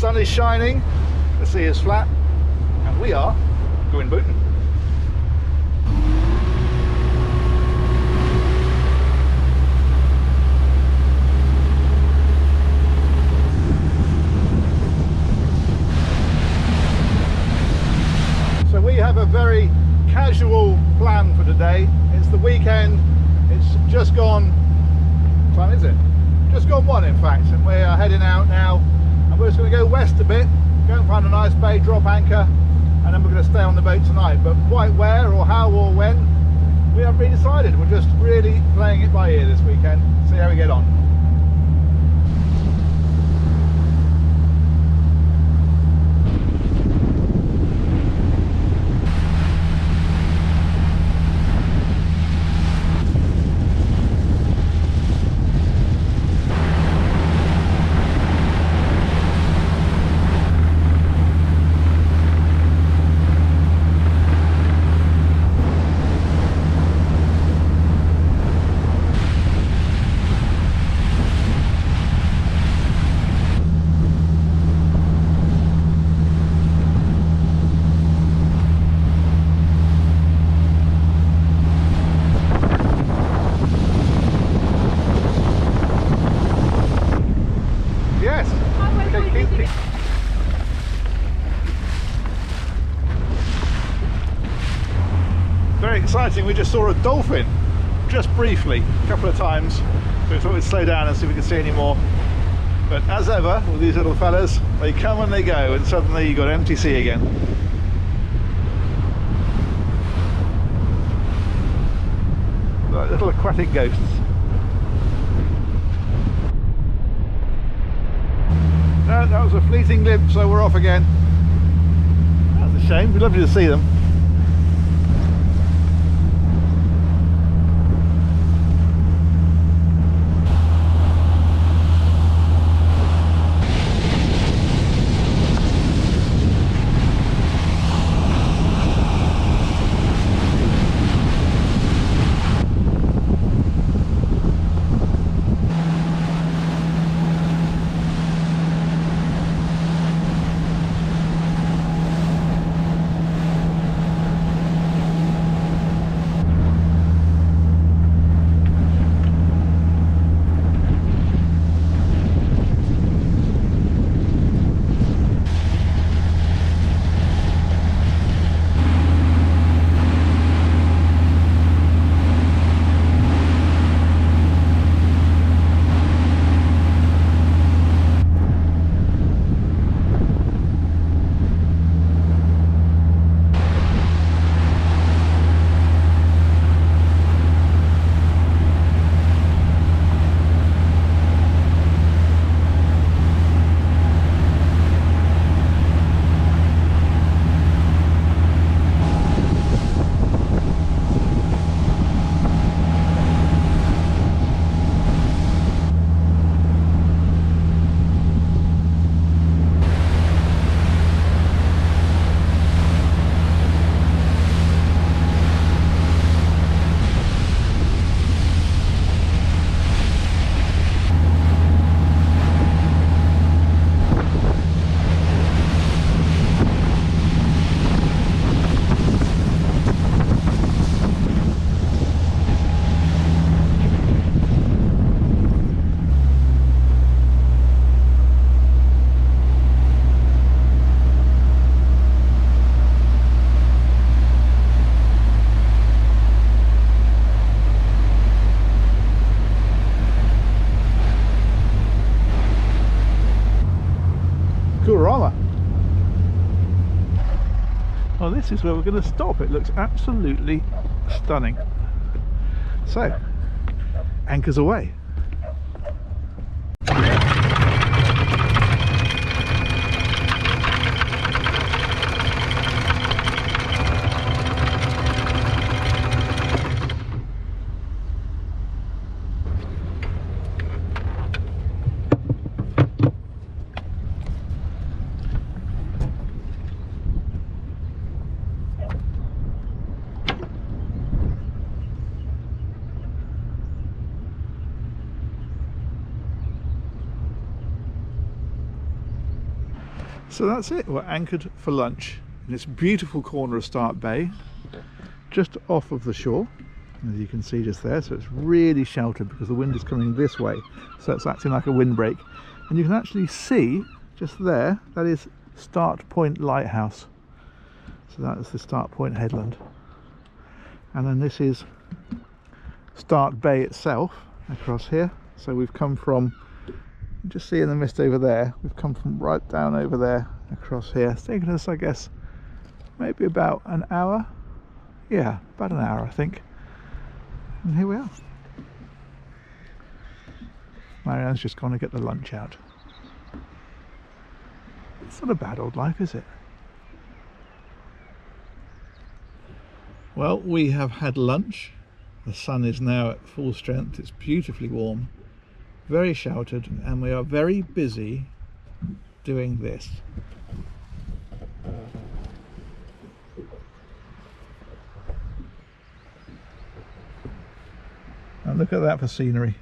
sun is shining, the sea is flat, and we are going booting. So we have a very casual plan for today. It's the weekend, it's just gone, what time is it? Just gone 1 in fact, and we are heading out now, and we're just going to go west a bit, go and find a nice bay, drop anchor, and then we're going to stay on the boat tonight. But quite where or how or when, we haven't really decided. We're just really playing it by ear this weekend, see how we get on. Very exciting. We just saw a dolphin, just briefly, a couple of times. So we thought we'd slow down and see if we could see any more. But as ever, with these little fellas, they come and they go, and suddenly you've got empty sea again. Like little aquatic ghosts. No, that was a fleeting glimpse, so we're off again. That's a shame, we'd love you to see them. Well, this is where we're going to stop. It looks absolutely stunning. So, anchors away. So that's it, we're anchored for lunch in this beautiful corner of Start Bay, just off of the shore, as you can see just there. So it's really sheltered because the wind is coming this way, so it's acting like a windbreak. And you can actually see just there, that is Start Point Lighthouse. So that is the Start Point headland. And then this is Start Bay itself across here. So we've come from, just see in the mist over there, we've come from right down over there across here. It's taken us, I guess, maybe about an hour. Yeah, about an hour I think. And here we are. Marianne's just gone to get the lunch out. It's not a bad old life, is it? Well, we have had lunch. The sun is now at full strength. It's beautifully warm, very sheltered, and we are very busy doing this. And look at that for scenery.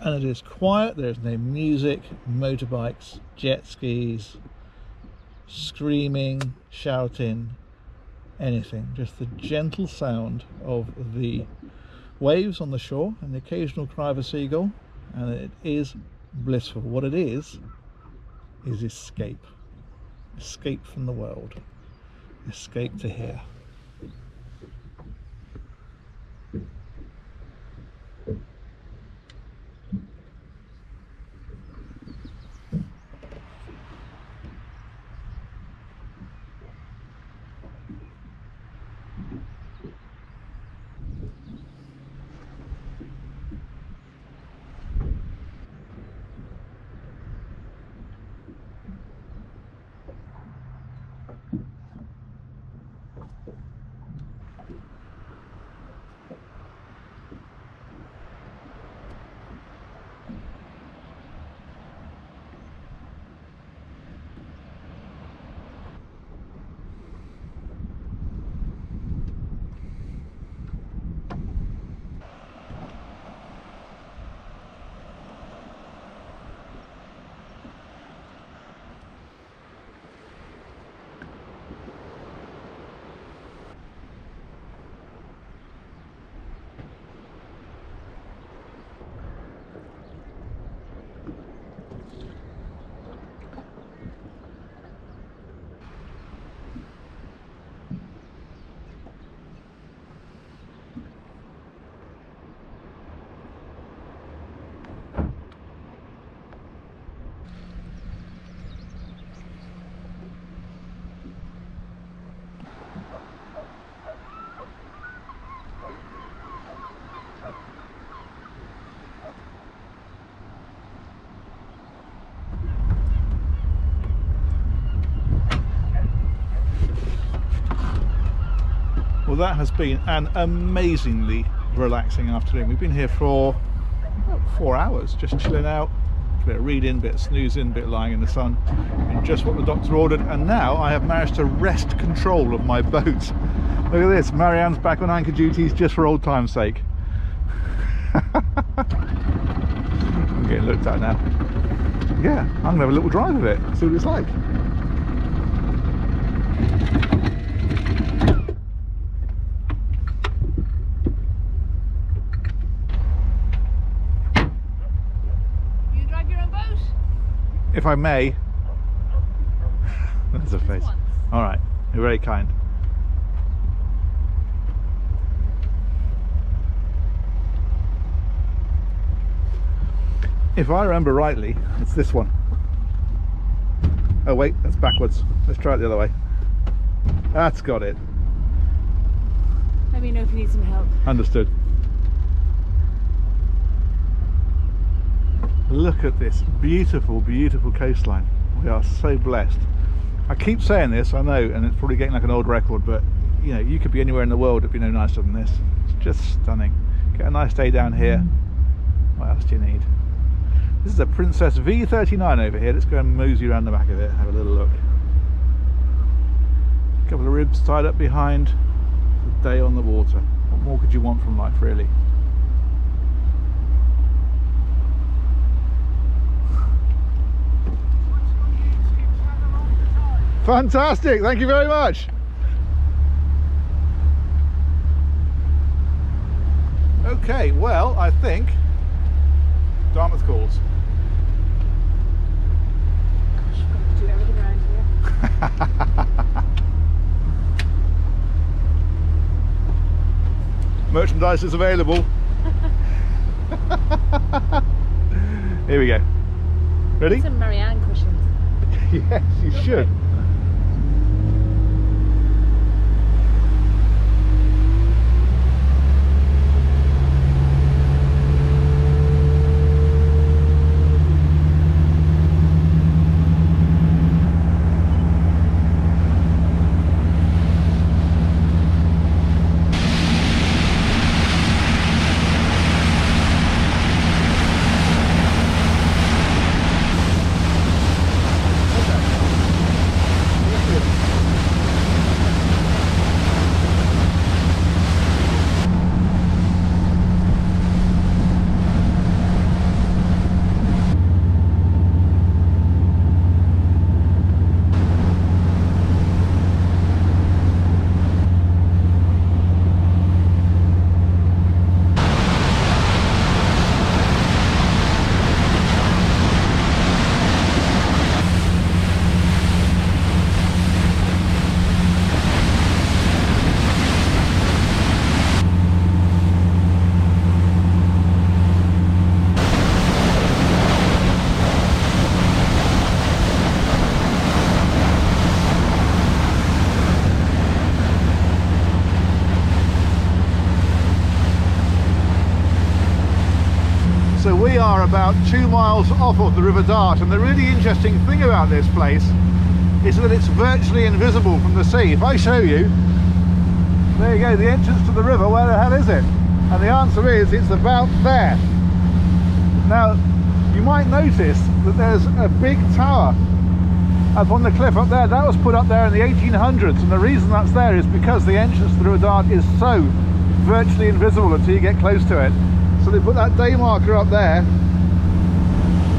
And it is quiet, there's no music, motorbikes, jet skis, screaming, shouting, anything. Just the gentle sound of the waves on the shore and the occasional cry of a seagull, and it is blissful. What it is escape. Escape from the world. Escape to here. Well, that has been an amazingly relaxing afternoon. We've been here for about 4 hours, just chilling out, a bit of reading, a bit of snoozing, a bit of lying in the sun, and just what the doctor ordered. And now I have managed to wrest control of my boat. Look at this, Marianne's back on anchor duties just for old time's sake. I'm getting looked at now. Yeah, I'm gonna have a little drive of it, see what it's like. If I may. That's a face. All right, you're very kind. If I remember rightly, it's this one. Oh wait, that's backwards. Let's try it the other way. That's got it. Let me know if you need some help. Understood. Look at this beautiful, beautiful coastline. We are so blessed. I keep saying this, I know, and it's probably getting like an old record, but you know, you could be anywhere in the world, it'd be no nicer than this. It's just stunning. Get a nice day down here. What else do you need? This is a Princess V39 over here. Let's go and mosey around the back of it, have a little look. A couple of ribs tied up behind. day on the water. What more could you want from life, really? Fantastic, thank you very much. Okay, well, I think Dartmouth calls. Gosh, I've got to do everything around here. Merchandise is available. Here we go. Ready? Some Marianne cushions. Yes, you should. So we are about 2 miles off of the River Dart, and the really interesting thing about this place is that it's virtually invisible from the sea. If I show you, there you go, the entrance to the river, where the hell is it? And the answer is, it's about there. Now, you might notice that there's a big tower up on the cliff up there. That was put up there in the 1800s, and the reason that's there is because the entrance to the River Dart is so virtually invisible until you get close to it. So they put that day marker up there,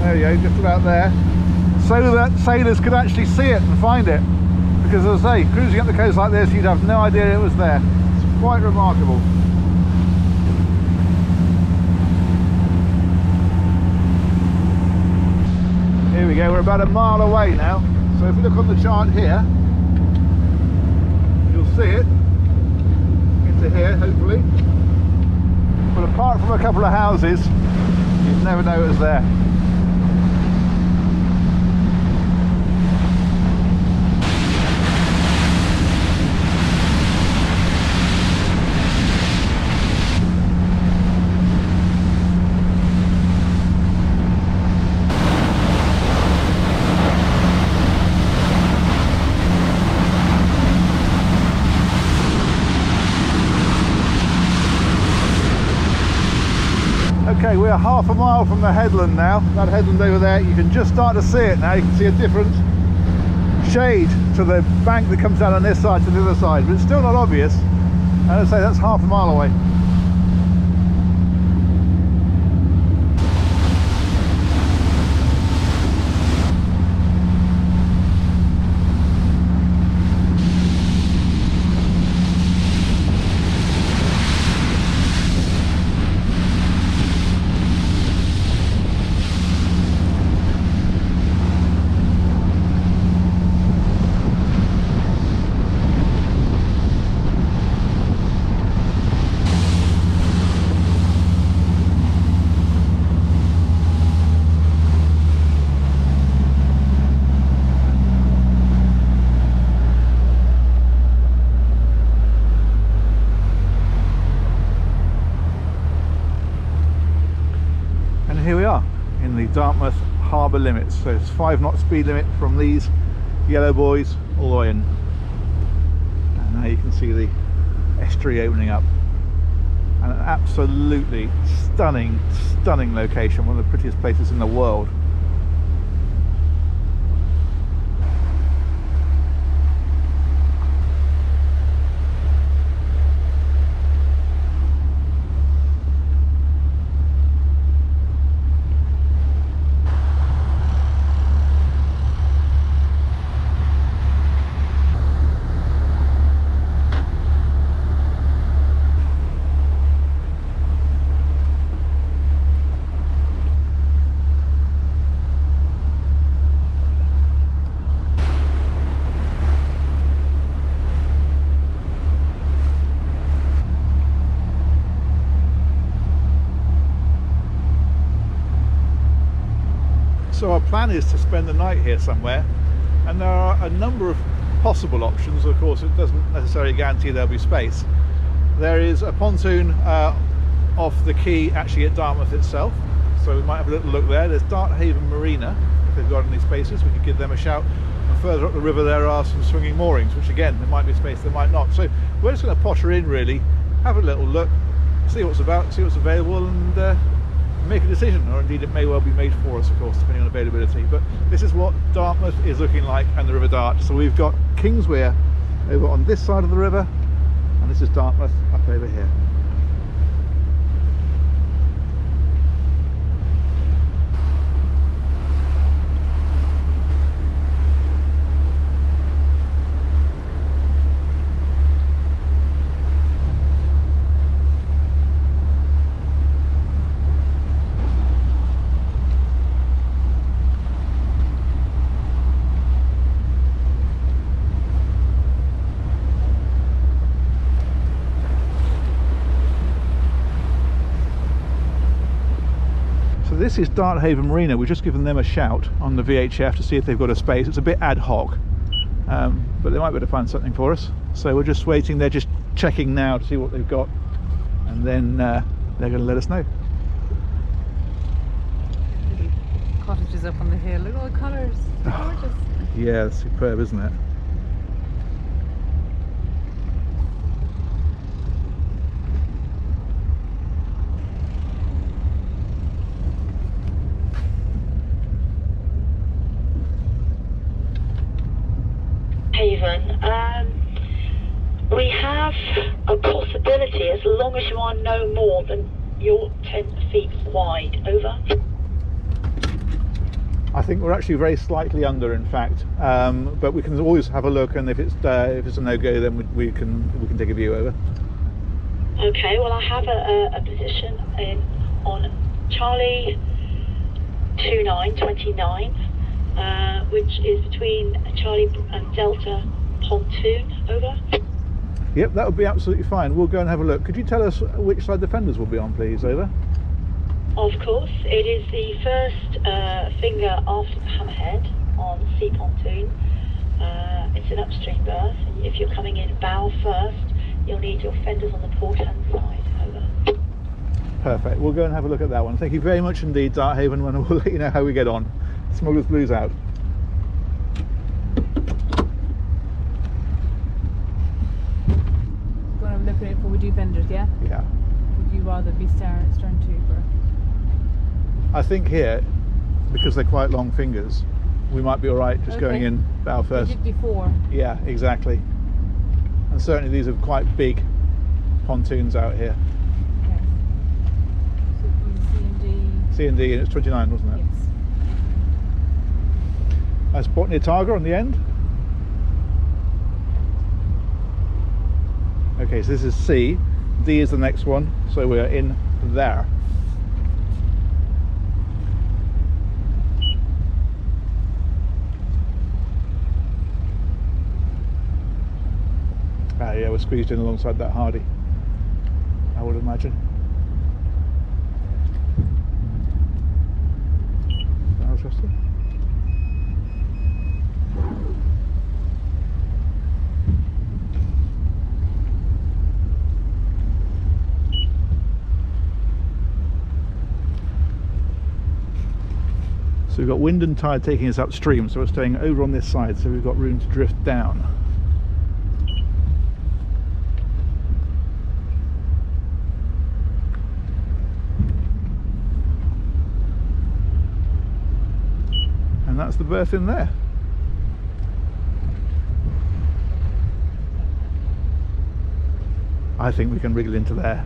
there you go, just about there, so that sailors could actually see it and find it. Because as I say, cruising up the coast like this, you'd have no idea it was there. It's quite remarkable. Here we go, we're about a mile away now. So if we look on the chart here, you'll see it, into here hopefully. But apart from a couple of houses, you'd never know it was there. Okay, we're half a mile from the headland now. That headland over there, you can just start to see it now. You can see a different shade to the bank that comes down on this side to the other side, but it's still not obvious. And I'd say that's half a mile away. Here we are in the Dartmouth harbour limits. So it's 5 knot speed limit from these yellow boys all the way in. And now you can see the estuary opening up. And an absolutely stunning, stunning location. One of the prettiest places in the world. So our plan is to spend the night here somewhere, and there are a number of possible options. Of course, it doesn't necessarily guarantee there'll be space. There is a pontoon off the quay actually at Dartmouth itself, so we might have a little look there. There's Darthaven Marina, if they've got any spaces we could give them a shout. And further up the river there are some swinging moorings, which again, there might be space, there might not. So we're just going to potter in really, have a little look, see what's about, see what's available, and make a decision, or indeed it may well be made for us, of course, depending on availability. But this is what Dartmouth is looking like, and the River Dart. So we've got Kingswear over on this side of the river, and this is Dartmouth up over here. This is Darthaven Marina. We've just given them a shout on the VHF to see if they've got a space. It's a bit ad hoc, but they might be able to find something for us. So we're just waiting. They're just checking now to see what they've got, and then they're going to let us know. Little cottages up on the hill. Look at all the colours. Gorgeous. Yeah, it's superb, isn't it? Haven. We have a possibility as long as you are no more than your 10 feet wide. Over. I think we're actually very slightly under, in fact, but we can always have a look, and if it's a no-go, then we can take a view over. Okay. Well, I have a position on Charlie 2929. Which is between Charlie and Delta pontoon. Over. Yep, that would be absolutely fine. We'll go and have a look. Could you tell us which side the fenders will be on, please? Over. Of course, it is the first finger after the hammerhead on sea pontoon. It's an upstream berth, and if you're coming in bow first, you'll need your fenders on the port hand side. Over. Perfect. We'll go and have a look at that one. Thank you very much indeed, Darthaven, and we'll let you know how we get on. Smuggler's Blues out. Go and have a look at it before we do vendors, yeah? Yeah. Would you rather be stern to or? I think here, because they're quite long fingers, we might be all right just going in bow first. 54. Yeah, exactly. And certainly these are quite big pontoons out here. Okay. So C and D. C and D, and it's 29, wasn't it? Yes. Nice Botany Targa on the end. Okay, so this is C. D is the next one, so we are in there. Yeah, we're squeezed in alongside that Hardy, I would imagine. Interesting. So we've got wind and tide taking us upstream, so we're staying over on this side, so we've got room to drift down. And that's the berth in there. I think we can wriggle into there.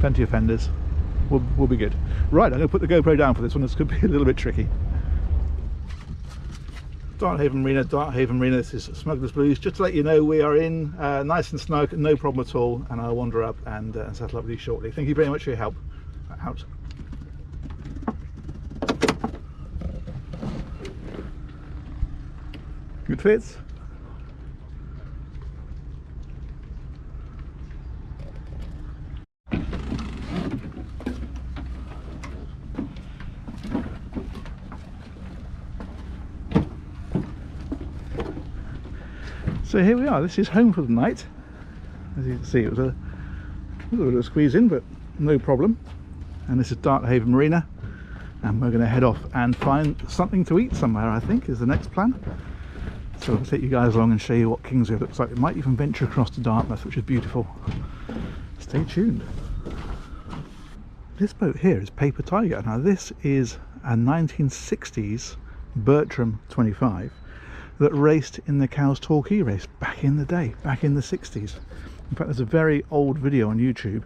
Plenty of fenders. We'll be good. Right, I'm going to put the GoPro down for this one. This could be a little bit tricky. Darthaven Marina, this is Smuggler's Blues. Just to let you know, we are in nice and snug, no problem at all, and I'll wander up and settle up with you shortly. Thank you very much for your help. Out. Good fits. So here we are, this is home for the night. As you can see, it was a little bit of a squeeze in, but no problem. And this is Darthaven Marina, and we're going to head off and find something to eat somewhere, I think, is the next plan. So I'll take you guys along and show you what Kingswear looks like. We might even venture across to Dartmouth, which is beautiful. Stay tuned. This boat here is Paper Tiger. Now this is a 1960s Bertram 25 that raced in the Cowes Torquay race back in the day, back in the 60s. In fact, there's a very old video on YouTube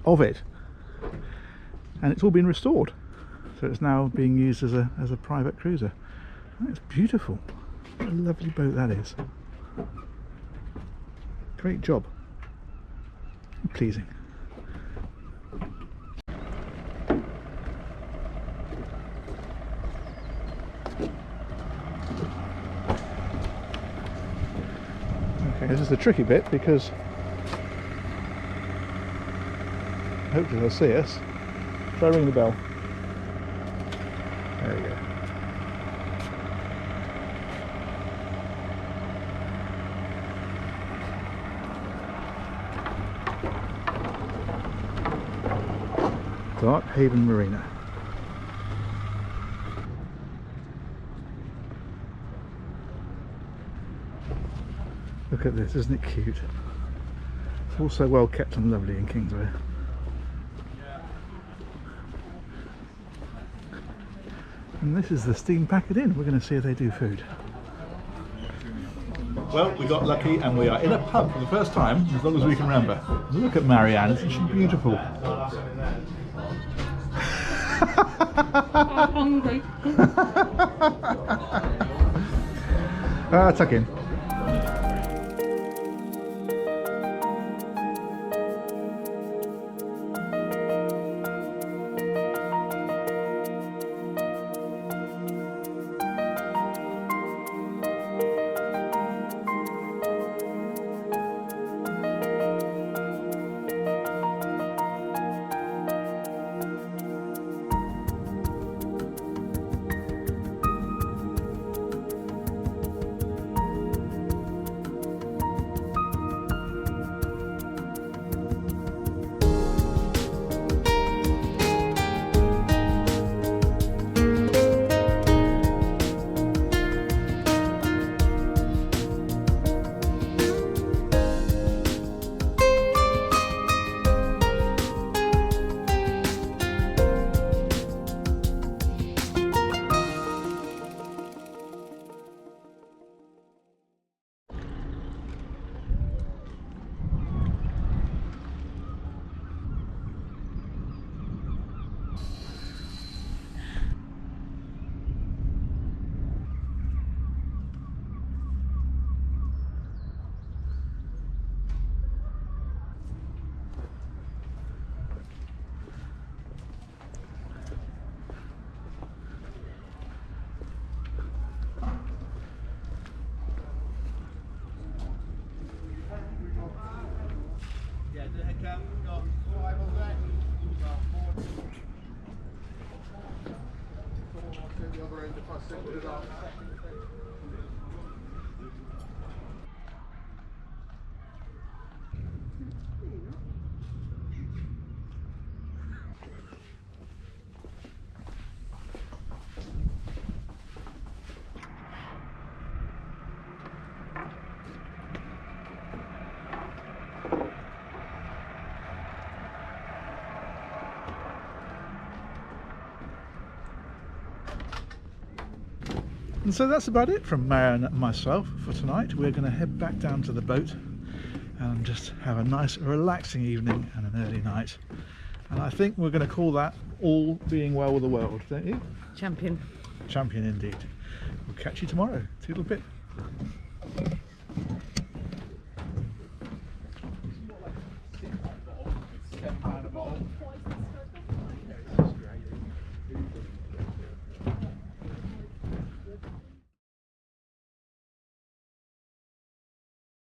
of it, and it's all been restored, so it's now being used as a private cruiser. It's beautiful. What a lovely boat that is. Great job. Pleasing. Okay, this is the tricky bit because hopefully they'll see us. Try ring the bell. There we go. Darthaven Marina. Look at this, isn't it cute? It's all so well kept and lovely in Kingswear. And this is the steam packet inn. We're going to see if they do food. Well, we got lucky and we are in a pub for the first time, as long as we can remember. Look at Marianne, isn't she beautiful? I'm hungry. Tuck in. And so that's about it from Marianne and myself for tonight. We're going to head back down to the boat and just have a nice relaxing evening and an early night. And I think we're going to call that all being well with the world, don't you? Champion. Champion indeed. We'll catch you tomorrow. Toodle pip.